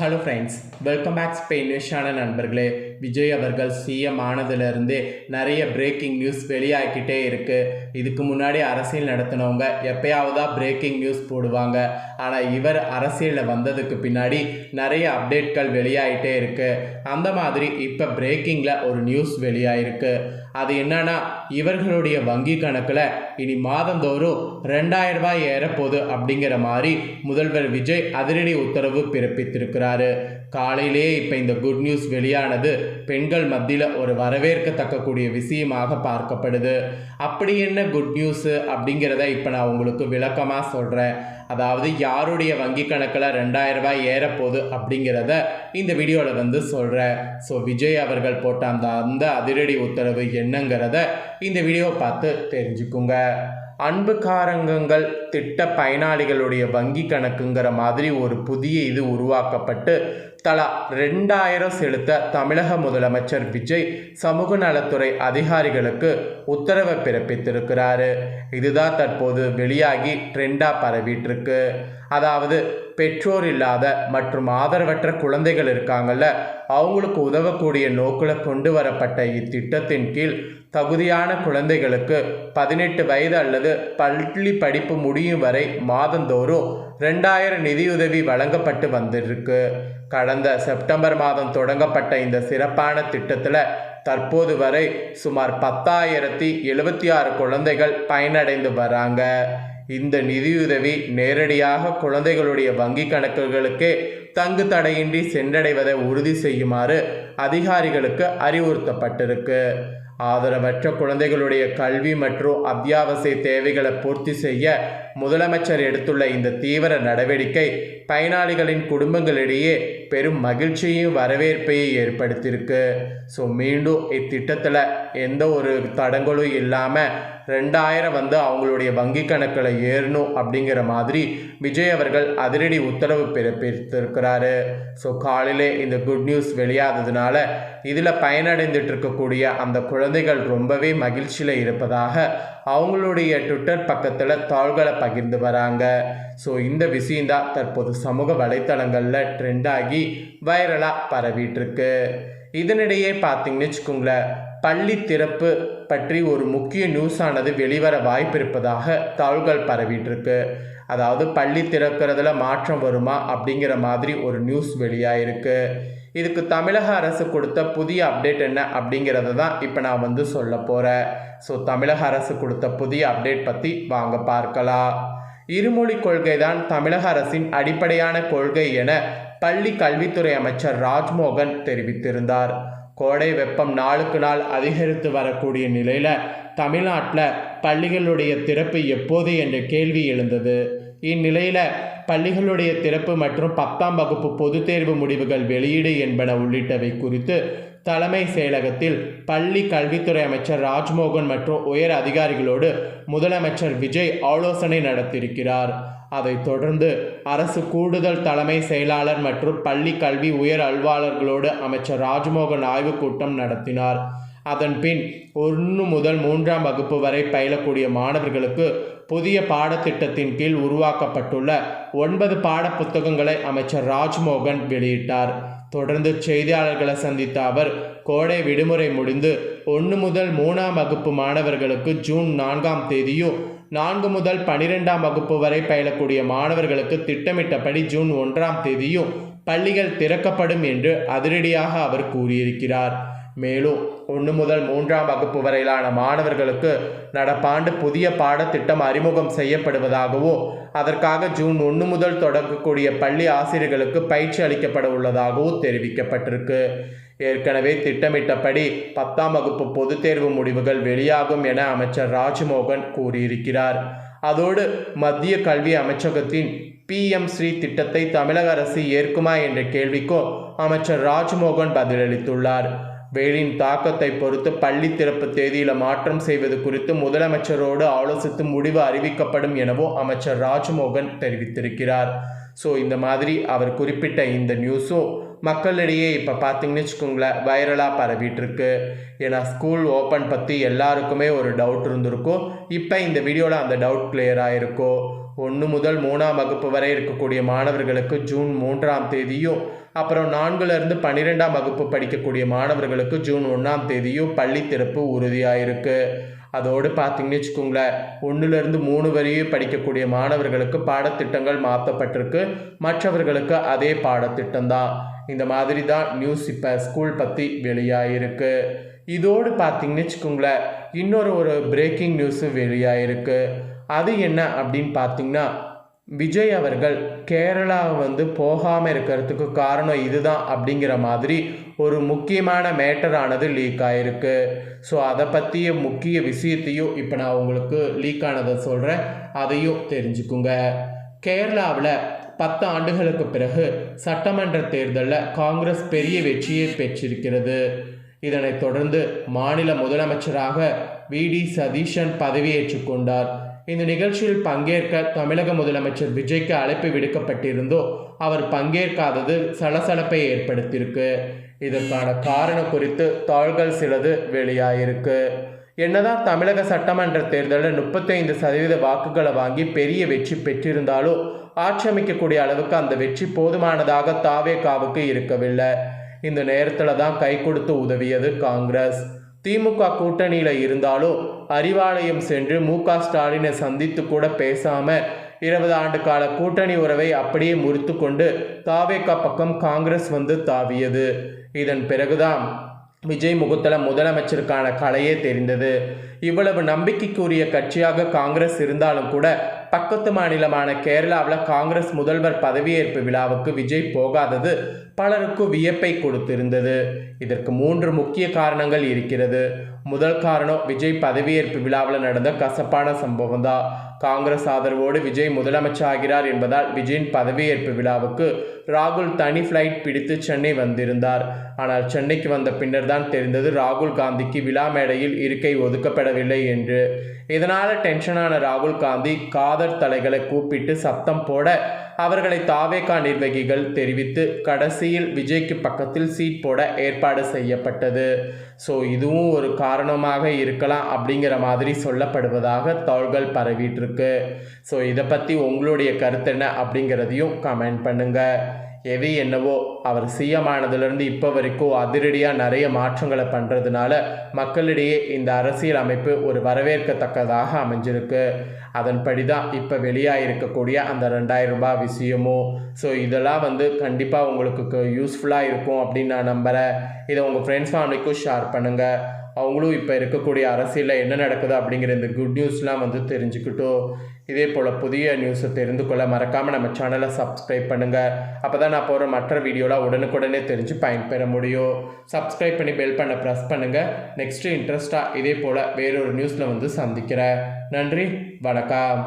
Hello friends, welcome back ஸ்பெயினிஷான நண்பர்களே. விஜய் அவர்கள் CM ஆனதுலேருந்தே நிறைய பிரேக்கிங் நியூஸ் வெளியாகிக்கிட்டே இருக்குது. இதுக்கு முன்னாடி அரசியல் நடத்தினவங்க எப்பயாவதா பிரேக்கிங் நியூஸ் போடுவாங்க. ஆனால் இவர் அரசியலில் வந்ததுக்கு பின்னாடி நிறைய அப்டேட்கள் வெளியாகிட்டே இருக்குது. அந்த மாதிரி இப்போ பிரேக்கிங்கில் ஒரு நியூஸ் வெளியாகிருக்கு. அது என்னன்னா, இவர்களுடைய வங்கி கணக்கில் இனி மாதந்தோறும் 2000 ரூபாய் ஏறப்போகுது அப்படிங்கிற மாதிரி முதல்வர் விஜய் அதிரடி உத்தரவு பிறப்பித்திருக்கிறாரு. காலையிலேயே இப்போ இந்த குட் நியூஸ் வெளியானது பெண்கள் மத்தியில் ஒரு வரவேற்கத்தக்கக்கூடிய விஷயமாக பார்க்கப்படுது. அப்படி என்ன குட் நியூஸு அப்படிங்கிறத இப்போ நான் உங்களுக்கு விளக்கமாக சொல்கிறேன். அதாவது யாருடைய வங்கி கணக்கில் 2000 ரூபாய் ஏறப்போகுது அப்படிங்கிறத இந்த வீடியோவில் சொல்கிறேன். ஸோ விஜய் அவர்கள் போட்ட அந்த அதிரடி உத்தரவு என்னங்கிறத இந்த வீடியோவை பார்த்து தெரிஞ்சுக்குங்க. அன்பு காரங்கங்கள் திட்ட பயனாளிகளுடைய வங்கி கணக்குங்கிற மாதிரி ஒரு புதிய இது உருவாக்கப்பட்டு தலா 2000 செலுத்த தமிழக முதலமைச்சர் விஜய் சமூக நலத்துறை அதிகாரிகளுக்கு உத்தரவை பிறப்பித்திருக்கிறாரு. இதுதான் தற்போது வெளியாகி ட்ரெண்டாக பரவிட்டுருக்கு. அதாவது பெற்றோர் இல்லாத மற்றும் ஆதரவற்ற குழந்தைகள் இருக்காங்கல்ல, அவங்களுக்கு உதவக்கூடிய நோக்கில் கொண்டு வரப்பட்ட இத்திட்டத்தின் கீழ் தகுதியான குழந்தைகளுக்கு 18 வயது அல்லது பள்ளி படிப்பு முடியும் வரை மாதந்தோறும் 2000 நிதியுதவி வழங்கப்பட்டு வந்திருக்கு. கடந்த செப்டம்பர் மாதம் தொடங்கப்பட்ட இந்த சிறப்பான திட்டத்தில் தற்போது வரை சுமார் 10,076 குழந்தைகள் பயனடைந்து வராங்க. இந்த நிதியுதவி நேரடியாக குழந்தைகளுடைய வங்கி கணக்குகளுக்கே தங்கு தடையின்றி சென்றடைவதை உறுதி செய்யுமாறு அதிகாரிகளுக்கு அறிவுறுத்தப்பட்டிருக்கு. ஆதரவற்ற குழந்தைகளுடைய கல்வி மற்றும் அத்தியாவசிய தேவைகளை பூர்த்தி செய்ய முதலமைச்சர் எடுத்துள்ள இந்த தீவிர நடவடிக்கை பயனாளிகளின் குடும்பங்களிடையே பெரும் மகிழ்ச்சியையும் வரவேற்பையும் ஏற்படுத்தியிருக்கு. ஸோ மீண்டும் இத்திட்டத்தில் எந்த ஒரு தடங்களும் இல்லாமல் 2000 அவங்களுடைய வங்கி கணக்கில் ஏறணும் அப்படிங்கிற மாதிரி விஜய் அவர்கள் அதிரடி உத்தரவு பிறப்பித்திருக்கிறாரு. ஸோ காலையிலே இந்த குட் நியூஸ் வெளியாததுனால இதில் பயனடைந்துட்டு இருக்கக்கூடிய அந்த குழந்தைகள் ரொம்பவே மகிழ்ச்சியில் இருப்பதாக அவங்களுடைய ட்விட்டர் பக்கத்தில் தாள்களை பகிர்ந்து வராங்க. ஸோ இந்த விஷயம்தான் தற்போது சமூக வலைத்தளங்களில் ட்ரெண்டாகி வைரலாக பரவிட்டுருக்கு. இதனிடையே பார்த்தீங்கன்னு வச்சுக்கோங்களேன், பள்ளி திறப்பு பற்றி ஒரு முக்கிய நியூஸானது வெளிவர வாய்ப்பு இருப்பதாக தாள்கள் பரவிட்டுருக்கு. அதாவது பள்ளி திறக்கிறதுல மாற்றம் வருமா அப்படிங்கிற மாதிரி ஒரு நியூஸ் வெளியாயிருக்கு. இதுக்கு தமிழக அரசு கொடுத்த புதிய அப்டேட் என்ன அப்படிங்கிறத தான் இப்போ நான் சொல்ல போகிறேன். ஸோ தமிழக அரசு கொடுத்த புதிய அப்டேட் பற்றி வாங்க பார்க்கலாம். இருமொழி கொள்கை தான் தமிழக அரசின் அடிப்படையான கொள்கை என பள்ளி கல்வித்துறை அமைச்சர் ராஜ்மோகன் தெரிவித்திருந்தார். கோடை வெப்பம் நாளுக்கு நாள் அதிகரித்து வரக்கூடிய நிலையில் தமிழ்நாட்டில் பள்ளிகளுடைய திறப்பு எப்போது என்ற கேள்வி எழுந்தது. இந்நிலையில் பள்ளிகளுடைய திறப்பு மற்றும் 10ஆம் வகுப்பு பொதுத் தேர்வு முடிவுகள் வெளியீடு என்பன உள்ளிட்டவை குறித்து தலைமை செயலகத்தில் பள்ளி கல்வித்துறை அமைச்சர் ராஜ்மோகன் மற்றும் உயர் அதிகாரிகளோடு முதலமைச்சர் விஜய் ஆலோசனை நடத்தியிருக்கிறார். அதைத் தொடர்ந்து அரசு கூடுதல் தலைமை செயலாளர் மற்றும் பள்ளி கல்வி உயர் அலுவலர்களோடு அமைச்சர் ராஜ்மோகன் ஆய்வுக் கூட்டம் நடத்தினார். அதன் பின் 1 முதல் 3ஆம் வகுப்பு வரை பயிலக்கூடிய மாணவர்களுக்கு புதிய பாடத்திட்டத்தின் கீழ் உருவாக்கப்பட்டுள்ள 9 பாட புத்தகங்களை அமைச்சர் ராஜ்மோகன் வெளியிட்டார். தொடர்ந்து செய்தியாளர்களை சந்தித்த அவர், கோடை விடுமுறை முடிந்து 1 முதல் 3ஆம் வகுப்பு மாணவர்களுக்கு ஜூன் 4ஆம் தேதியும் 4 முதல் 12ஆம் வகுப்பு வரை பயிலக்கூடிய மாணவர்களுக்கு திட்டமிட்டபடி ஜூன் 1ஆம் தேதியும் பள்ளிகள் திறக்கப்படும் என்று அதிரடியாக அவர் கூறியிருக்கிறார். மேலும் 1 முதல் 3ஆம் வகுப்பு வரையிலான மாணவர்களுக்கு நடப்பாண்டு புதிய பாடத்திட்டம் அறிமுகம் செய்யப்படுவதாகவும் அதற்காக ஜூன் 1 முதல் தொடங்கக்கூடிய பள்ளி ஆசிரியர்களுக்கு பயிற்சி அளிக்கப்பட உள்ளதாகவும் தெரிவிக்கப்பட்டிருக்கு. ஏற்கனவே திட்டமிட்டபடி 10ஆம் வகுப்பு பொதுத் தேர்வு முடிவுகள் வெளியாகும் என அமைச்சர் ராஜ்மோகன் கூறியிருக்கிறார். அதோடு மத்திய கல்வி அமைச்சகத்தின் PM ஸ்ரீ திட்டத்தை தமிழக அரசு ஏற்குமா என்ற கேள்விக்கும் அமைச்சர் ராஜ்மோகன் பதிலளித்துள்ளார். வெயிலின் தாக்கத்தை பொறுத்து பள்ளி திறப்பு தேதியில் மாற்றம் செய்வது குறித்து முதலமைச்சரோடு ஆலோசித்து முடிவு அறிவிக்கப்படும் எனவும் அமைச்சர் ராஜ்மோகன் தெரிவித்திருக்கிறார். ஸோ இந்த மாதிரி அவர் குறிப்பிட்ட இந்த நியூஸும் மக்களிடையே இப்போ பார்த்தீங்கன்னு வச்சுக்கோங்களேன் வைரலாக பரவிட்டுருக்கு. ஏன்னா ஸ்கூல் ஓப்பன் பற்றி எல்லாருக்குமே ஒரு டவுட் இருந்திருக்கும். இப்போ இந்த வீடியோவில் அந்த டவுட் கிளியர் ஆகிருக்கும். 1 முதல் 3ஆம் வகுப்பு வரை இருக்கக்கூடிய மாணவர்களுக்கு ஜூன் 3ஆம் தேதியும், அப்புறம் 4லேருந்து 12ஆம் வகுப்பு படிக்கக்கூடிய மாணவர்களுக்கு ஜூன் 1ஆம் தேதியும் பள்ளி திறப்பு உறுதியாயிருக்கு. அதோடு பார்த்தீங்கன்னு வச்சுக்கோங்களேன், 1லேருந்து 3 வரையும் படிக்கக்கூடிய மாணவர்களுக்கு பாடத்திட்டங்கள் மாற்றப்பட்டிருக்கு. மற்றவர்களுக்கு அதே பாடத்திட்டம் தான். இந்த மாதிரி தான் நியூஸ் இப்போ ஸ்கூல் பற்றி வெளியாகிருக்கு. இதோடு பார்த்தீங்கன்னு வச்சுக்கோங்களேன், இன்னொரு பிரேக்கிங் நியூஸு வெளியாகிருக்கு. அது என்ன அப்படின்னு பார்த்தீங்கன்னா, விஜய் அவர்கள் கேரளா போகாமல் இருக்கிறதுக்கு காரணம் இதுதான் அப்படிங்கிற மாதிரி ஒரு முக்கியமான மேட்டரானது லீக் ஆகிருக்கு. ஸோ அதை பற்றிய முக்கிய விஷயத்தையும் இப்போ நான் உங்களுக்கு லீக் ஆனதை சொல்கிறேன், அதையும் தெரிஞ்சுக்குங்க. கேரளாவில் 10 ஆண்டுகளுக்கு பிறகு சட்டமன்ற தேர்தலில் காங்கிரஸ் பெரிய வெற்றியை பெற்றிருக்கிறது. இதனைத் தொடர்ந்து மாநில முதலமைச்சராக வி.டி. சதீஷன் பதவியேற்றுக் கொண்டார். இந்த நிகழ்ச்சியில் பங்கேற்க தமிழக முதலமைச்சர் விஜய்க்கு அழைப்பு விடுக்கப்பட்டிருந்தோ அவர் பங்கேற்காதது சலசலப்பை ஏற்படுத்தியிருக்கு. இதற்கான காரணம் குறித்து தாள்கள் சிலது வெளியாகிருக்கு. என்னதான் தமிழக சட்டமன்ற தேர்தலில் 35% வாக்குகளை வாங்கி பெரிய வெற்றி பெற்றிருந்தாலும் ஆட்சி அமைக்கக்கூடிய அளவுக்கு அந்த வெற்றி போதுமானதாக தாவேகாவுக்கு இருக்கவில்லை. இந்த நேரத்தில் தான் கை கொடுத்து உதவியது காங்கிரஸ். திமுக கூட்டணியில் இருந்தாலும் அறிவாலயம் சென்று மு.க. ஸ்டாலினை சந்தித்து கூட பேசாமல் 20 ஆண்டு கால கூட்டணி உறவை அப்படியே முறித்து கொண்டு தாவேகா பக்கம் காங்கிரஸ் தாவியது. இதன் பிறகுதான் விஜய் முகத்தில் முதலமைச்சருக்கான கலையே தெரிந்தது. இவ்வளவு நம்பிக்கைக்குரிய கட்சியாக காங்கிரஸ் இருந்தாலும் கூட பக்கத்து மாநிலமான கேரளாவில் காங்கிரஸ் முதல்வர் பதவியேற்பு விழாவுக்கு விஜய் போகாதது பலருக்கு வியப்பை கொடுத்திருந்தது. இதற்கு 3 முக்கிய காரணங்கள் இருக்கிறது. முதல் காரணம் விஜய் பதவியேற்பு விழாவில் நடந்த கசப்பான சம்பவம் தான். காங்கிரஸ் ஆதரவோடு விஜய் முதலமைச்சர் ஆகிறார் என்பதால் விஜயின் பதவியேற்பு விழாவுக்கு ராகுல் தனி ஃப்ளைட் பிடித்து சென்னை வந்திருந்தார். ஆனால் சென்னைக்கு வந்த பின்னர் தான் தெரிந்தது ராகுல் காந்திக்கு விழா மேடையில் இருக்கை ஒதுக்கப்படவில்லை என்று. இதனால் டென்ஷனான ராகுல் காந்தி காதர் தலைகளை கூப்பிட்டு சத்தம் போட அவர்களை தாவேகா நிர்வாகிகள் தெரிவித்து கடைசியில் விஜய்க்கு பக்கத்தில் சீட் போட ஏற்பாடு செய்யப்பட்டது. ஸோ இதுவும் ஒரு காரணமாக இருக்கலாம் அப்படிங்கிற மாதிரி சொல்லப்படுவதாக தாள்கள் பரவிட்டு இருக்கு. ஸோ இதை பற்றி உங்களுடைய கருத்து என்ன அப்படிங்கிறதையும் கமெண்ட் பண்ணுங்கள். எது என்னவோ அவர் சிஎம் ஆனதுலேருந்து இப்போ வரைக்கும் அதிரடியாக நிறைய மாற்றங்களை பண்ணுறதுனால மக்களிடையே இந்த அரசியல் அமைப்பு ஒரு வரவேற்கத்தக்கதாக அமைஞ்சிருக்கு. அதன்படி தான் இப்போ வெளியாகிருக்கக்கூடிய அந்த 2000 ரூபாய் விஷயமும். ஸோ இதெல்லாம் கண்டிப்பாக உங்களுக்கு யூஸ்ஃபுல்லாக இருக்கும் அப்படின்னு நான் நம்புகிறேன். இதை உங்கள் ஃப்ரெண்ட்ஸ் ஃபேமிலிக்கும் ஷேர் பண்ணுங்கள். அவங்களும் இப்போ இருக்கக்கூடிய அரசியலில் என்ன நடக்குது அப்படிங்கிற இந்த குட் நியூஸ்லாம் தெரிஞ்சுக்கிட்டோம். இதே போல் புதிய நியூஸை தெரிந்து கொள்ள மறக்காமல் நம்ம சேனலை சப்ஸ்கிரைப் பண்ணுங்கள். அப்போ தான் நான் போகிற மற்ற வீடியோலாம் உடனுக்குடனே தெரிஞ்சு பயன்பெற முடியும். சப்ஸ்கிரைப் பண்ணி பெல் பண்ண ப்ரெஸ் பண்ணுங்கள். நெக்ஸ்ட்டு இன்ட்ரெஸ்ட்டாக இதே போல் வேறொரு நியூஸில் சந்திக்கிறேன். நன்றி, வணக்கம்.